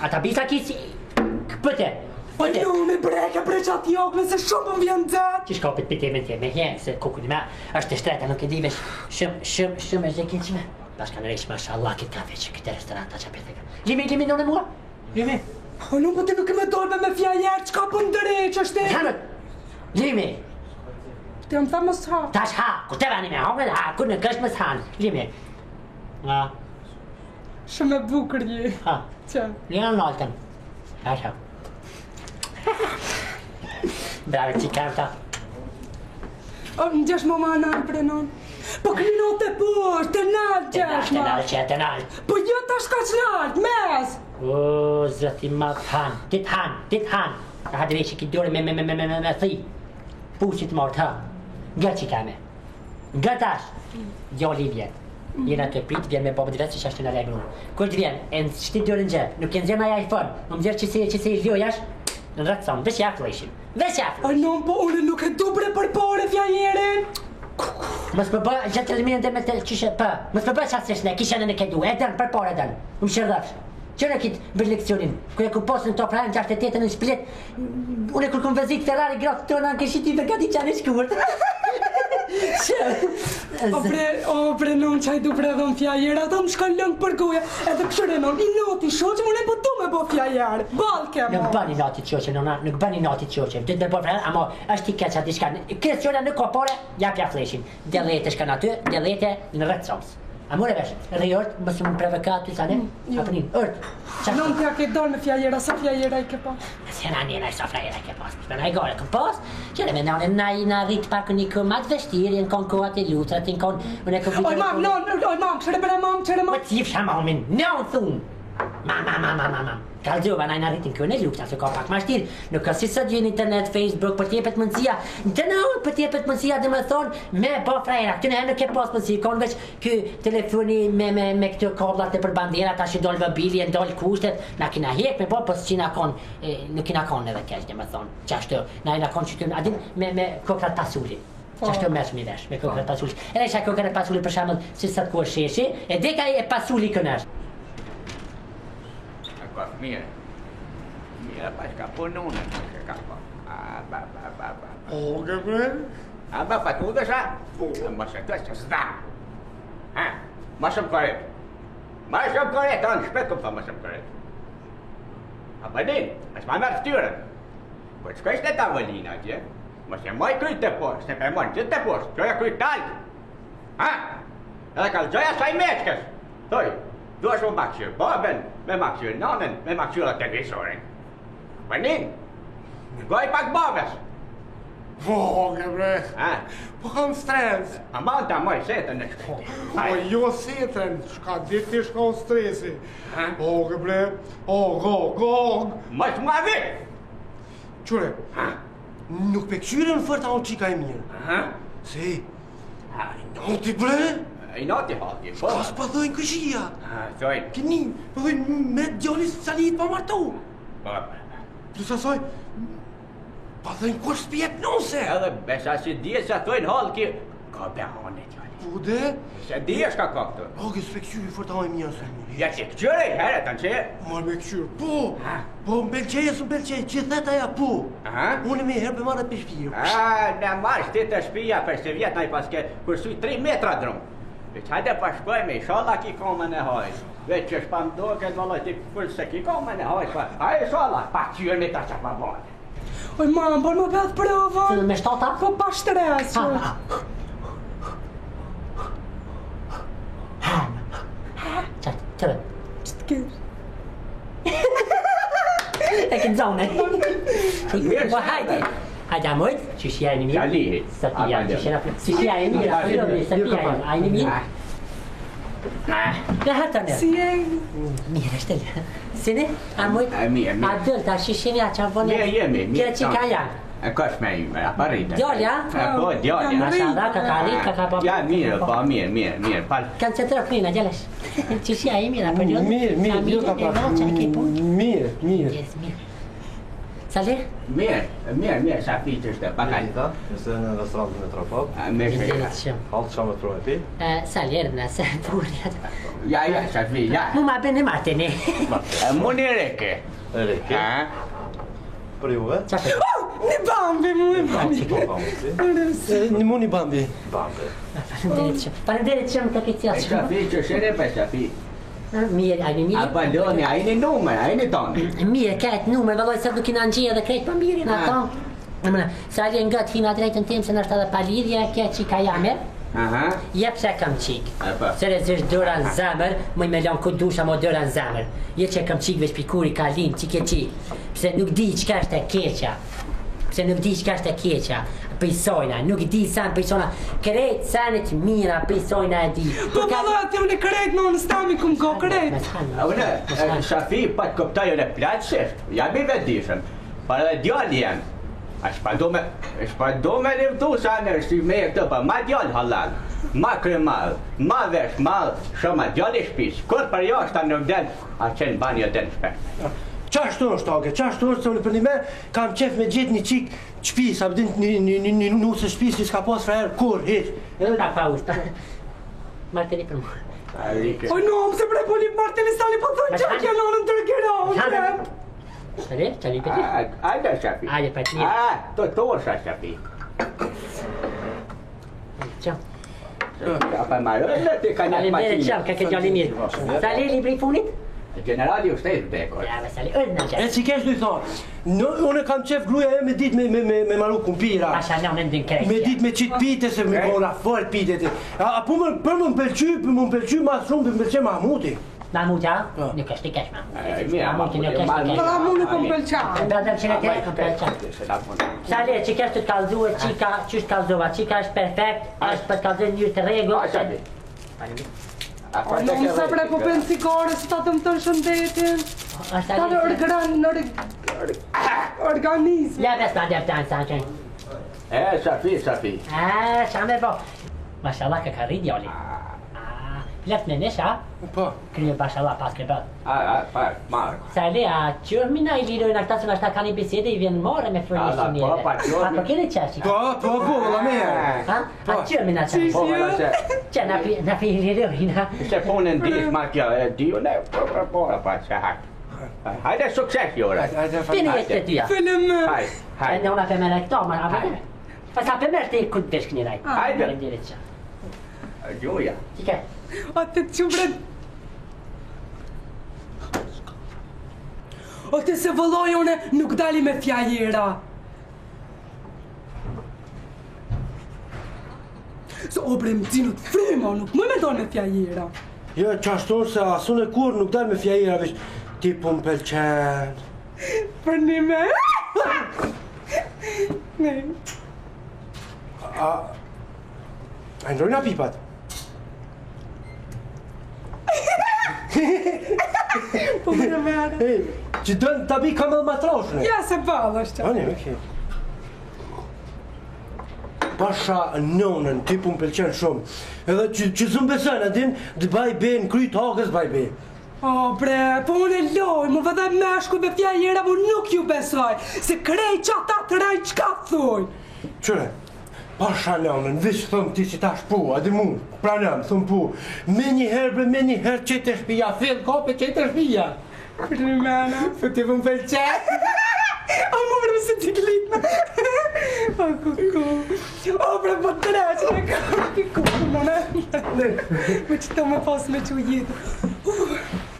ata bisa kis. Putte. Po me breka preqa ti okme se shumë më vjen dzet. Që shkopit për temen tjeme, hjenë se kukuni me, është të shtreta, nuk e divesh, shumë është dhe kinqime. Bashka në rejsh, mashallah, këtë kafe që këtë restoranta që apeteka. Limi, në në mua? Limi? O, nuk po ti nuk e me dolbe me fjajerë, qka po ndëreq është e? Hanët! Limi! Ti më tha më s'ha. Tash ha, ku te vani me hongre ha, ku në kësh më s'hanë. Limi. Nga? Shumë e bukur je. Ha. Që? Lina në naltën. Asha. Brave që karta. O, në gjesh më ma nalë prenon. Po këno të poshtë, të nalë gjesh ma. Të nalë. Po jo të shka që nalë, mes. O, zëti ma t'han, ti t'han. Ka hadë veshë ki dore me thi. Pusit mort, ha. Nga që kame. Nga tash. Djali vjen. Jena të prit, vjen me babët vetë që ashtë në lejmë unë. Kështë vjen, e në shti dore në gjep, nuk e në zema ja iPhone. Në më zërë që se i ljo jash, në rratë sonë, vesh jafë lejshim. Vesh jafë. A non, po unë nuk e du bre për pare fjajerin. Mos më bë gjatë të mirën dhe me të qyshe për. Mos më bë qatë se shne, kishe në në kedu, e dënë, për pare dënë. Më shërdafsh. Qëre kitë bërë leksionin, kërë ku posë në to prajnë 68 në shpilet, unë e kërë këmë vëzit Ferrari gratë të në në këshiti për gati qanë e shkurt. O bre non qaj du bre dhe në fjajera, ato më shkon lëngë për goja, edhe këshore non, i noti shoqe, më ne po du me bo fjajerë, balke mo. Nuk bani noti qoqe, nona, nuk bani noti qoqe, dhe të bërë frajnë, ama është i keqa t'i shka, kërës qëra në kopore, japja fleshin, delete shka në ty, delete në rëtë somës. A more vesh, rrej ört, mësë më prevekat të sane, apënin, ört. Non t'ja ke dorë me fjajera, sa fjajera i ke pas? Se në njëna i sa fjajera i ke pas, për në i gore këm pas, që në me në rritë pak në këm atë vështirë, në konë kohat e lutrat, në konë, unë e këm vitë... Oj mam, oj mam, qëre bërë mam, qëre mam? Më t'jif shama omin, në unë thunë. Mam. Kalzova, na rritin kënë e lukta, se ka pak ma shtirë. Nuk ka si sot vjen internet, Facebook, për t'jepet mundësia. Të në unë për t'jepet mundësia dhe më thonë, me bo frajera. Këtë në nuk e pas mundësi, konë veç kë telefoni me këtë kablat e për bandera, ta që dollë vëbilje, dollë kushtet. Na kina hek me bo, pës që na konë, nuk kina konë edhe kesh dhe më thonë. Qashtë, na i na konë që të adin me kokrat pasuli. Qashtë mes mi vesh, me kokrat pasuli. Edhe isha kokrat pasuli për shamëll, si sa t'ku sheshi, e deka e pasuli kënësh. Mira, para escapar não, né? Escapar. Oh, Gabriel? Para tudo já. Mas tu achas da? Mas eu quero. Então, respeito para mas eu quero. Abadin, mas vai me styra. Pois que este tava ali, né? Mas é mais que te pôs, sempre é mais que te pôs. Eu ia cuidar. Ela que já sai mescas. Toi. Duas vão maxir, Boben, me maxir, nonen, me maxir a televisoren. Vanin, goi pak Bobes. Oh, Gabriel. Po kam stres. Amanta moj setën në Po shkëti. jo setën, shka ditë ti shka stresi. Oh, Gabriel. Oh, Mos më avi. Qure, nuk pe këqyre në fërta o qika e mirë. Si, no ti bre? I noti halti. Shka s'pa dhojnë këshia. Thoj. Kini, pa dhojnë me djallis salit pa martu. Plus asoj, pa dhojnë kur s'pjep nuse. Edhe besa si dje se thojnë halki, ka behane djali. Po dhe? Se dje shka ka këtu. O, kësë pe këqyre fërta o e mirë se një. Ja që këqyre i herët, në që? Marrë me këqyre, po më belqeje së më belqeje, që theta ja po. Unë me herë për marrë për shpijë. Në marrë shti të shpija për se vjetë na i paske kërsuj 3 metra drumë. Veç hajde pa shkojme, inshallah ki komën e hajsh. Veç që shpam do këtë vëlloj ti kërë se ki komën e hajsh. Hajde inshallah, pa qyrë me ta që pa bane. Oj mam, bërë më bëth prova. Se me shtata? Po pa shtres. Qatë, tërë. Qëtë kërë. E këtë zone. Po hajde. Hajde amojt, që shja e një mirë. Qalihi. Safia, që shja e mirë. Safia e një mirë. Në hatërnë. Si e... Mirë është të Sine, amojt. Mirë. A dëllë, ta shishimja që vonë. Mirë. Kërë që ka janë. Kash me ime, a parita. Djolja? Po, djolja. Mashallah, ka karit, ka pa... Ja, mirë, po, mirë. Kanë që të rëfrina, gjelesh. Që shja e mirë, për gjëllë. Mirë, Mirë. Yes, mirë. Salir? Mer Shafi që është bakaj. Nëse në restorant me trafat. Me Ndërët shumë. Halt çfarë më provoj ti? Salir, nëse burjat. Ja, Shafi, ja. Mu ma bene martini. Muni reke. Reke. Për juve? Një bambi, mu e bambi. Një mu një bambi. Bambi. Falenderit shumë të këtë jatë shumë. Shafi që shere për Shafi. Mirë, ajme mirë. A baloni, a ini numër, a ini tonë. Mirë, krejt numër, vëlloj se dukin anëgjia dhe krejt për mirën ato. Salir nga të hina drejtën tim se nështë edhe palidhja, kje qika jamer. Jep se kam qik. Se rezish dëra në zemër, mëj me lanë këtë dusha mo dëra në zemër. Je që kam qik veç pikuri kalim, qik e qik. Pse nuk di qka është e keqa. Pse nuk di qka është e keqa. Pëjsojna, nuk di sen pëjsojna. Krejt senit mira pëjsojna e di. Po valla, ti unë krejt në stami kum ko krejt. Unë, Shafi, pa të koptaj unë e platë shift. Ja mi vedishëm. Para dhe djali jem. A shpadu me livdu sa në si me e këtë pa ma djallë halal, ma kremal, ma vesh, ma shoma djallë i shpis. Kur për jo është ta nuk del, a qenë banjo del shpes. Qashtu është ake, qashtu është se unë për një me kam qef me gjithë një qik qpis, a bëdin një nusë shpis që s'ka pas frajer kur, hiq. Ta pa ushta. Martini për mu. O no, më se bre poli martini stani po të që kja nonën të rëgjera. Salir, qali për ti? Ajde, Shafi. Ajde, për ti. To tosha, Shafi. Qam. Pa marrë, të ka një Falenderit shumë, ka këtë gjali mirë. Salir, libri i funit? Generali u shtetë dekor. Ja, me Salir, është në E qërë. që kesh du i thonë, unë kam qef gruja e me dit me maru kumpira. Pasha në në ndin krejt. Me dit me qit pite se me kona fort pite ti. A po për më pëlqy ma shumë për më pëlqy Mahmuti. Mahmut, ja? Nuk është i kesh, Mahmut. Valla, mu nuk më pëlqan. Bedem që në ke, më pëlqan. Salir, që kesh të të kalzuhe, qika, që është kalzuha, qika është perfekt, është për të kalzuhe njërë të regu. O no, më se bre po pen cikare, së ta të më të shëndetin. Ta në organizm. Ja, ves ma deftan, sa qenë. Shafi. Shame po. Mashallah, ka rrit djali. Left në nesh, a? Po. Krye bashallah pas krebet. Marë. Sali, a qërmi na i lidojnë akta se nashta ka një bisede i vjen more me fërnisë njëre. A po kene qeshi? Po, la me. A qërmi na qeshi? Që na pi lidojnë, Se punën dish ma kjo e diu ne, po, pa që hak. Hajde sukses, Jora. Pini jetë të tyja. Film. E në una femere këto, ma a vete? Pas a femere të i këtë bishk një raj. Hajde. Ndirit që. Gjuja. Qike? A të që bre... O të se vëlloj une nuk dali me fjajera. Se o bre më cinut frima, nuk më me dojnë me fjajera. Jo, qashtu se asun e kur nuk dal me fjajera, veç ti po më pëlqen. Për një me... Ne. A ndrojna pipat? Po më mërë. Që dënë të bi kamel matroshne. Ja se balë është. Ani, okej. Pasha nonën, ti po më pëlqen shumë. Edhe që zëmë besën, adin, dhe baj be në kryt hagës baj be. O bre, po unë e loj, më vëdhe meshku me fjajera, mu nuk ju besoj. Se krej që ata të rej qka thuj. Qëre, pasha nonën, vishë thëmë ti që ta shpu, adi mu, pranëm, thëmë pu. Me një herë që të shpija, fill kope që të shpija. Primena. Se ti po më pëlqen. O më bre se t'i glitme. O kuku. O bre po të reqë në kërë kuku më ne. Me që të më pas me që jetë.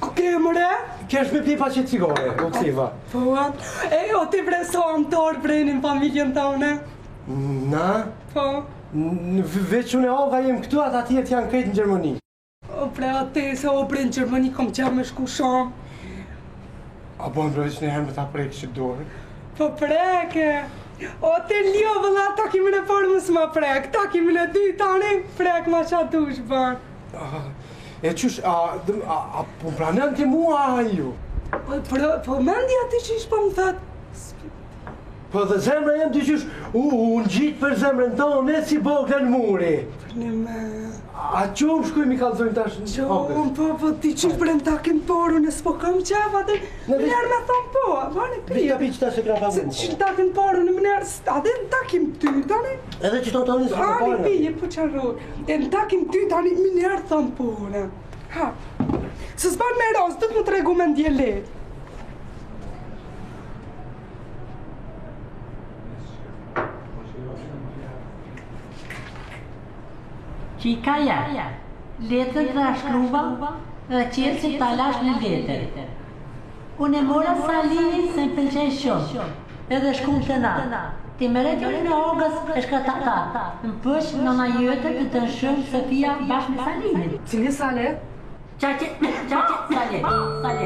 Ku ke më re? Kesh me pipa që të cigare, o kësiva. Po atë. E o ti bre so amtor brenin familjen të une. Na? Po. Veç unë e ova jem këtu, ata tjetë janë krejt në Gjermani. O bre ate se o bre në Gjermani kom qërë me shku shumë. A bon bre veç në herë me ta prejkë që dorë. Po preke. O te ljo vëlla, ta kimi në forë mësë më prek. Ta kimi në dy tani, prek ma qa dush bërë. E qysh, a po pranen ti mua a ju? Po mendja ti që ishë po më thëtë. Po dhe zemra jem të qysh, unë gjitë për zemrën tonë, si bokla në muri. Në me... A qomë shkuj mi kalzojnë tash në Qomë, po, ti që bërën takin porën, e s'po kam qava, dhe mënerë me thonë po, vane Vita pije. pi qëta se kra pagu. Se që takin porën, mënerë, adhe në takim ty, tani, Edhe që to tani së të ani pare. pije, po qarru, e në takim ty, tani, mënerë thonë porën. Ha, se s'ban me rozë, të më tregu me ndje letë. Qikaja, letër të shkruva dhe qërë që ta lash në letër. Unë e mora Salinin se më pëlqej shumë, edhe shkum të na. Ti meret unë në ogës e shkatata, më pësh në na jëtë të të nshëm Sofia bashkë me Salinin. Cili sale? Qaqe, Sale.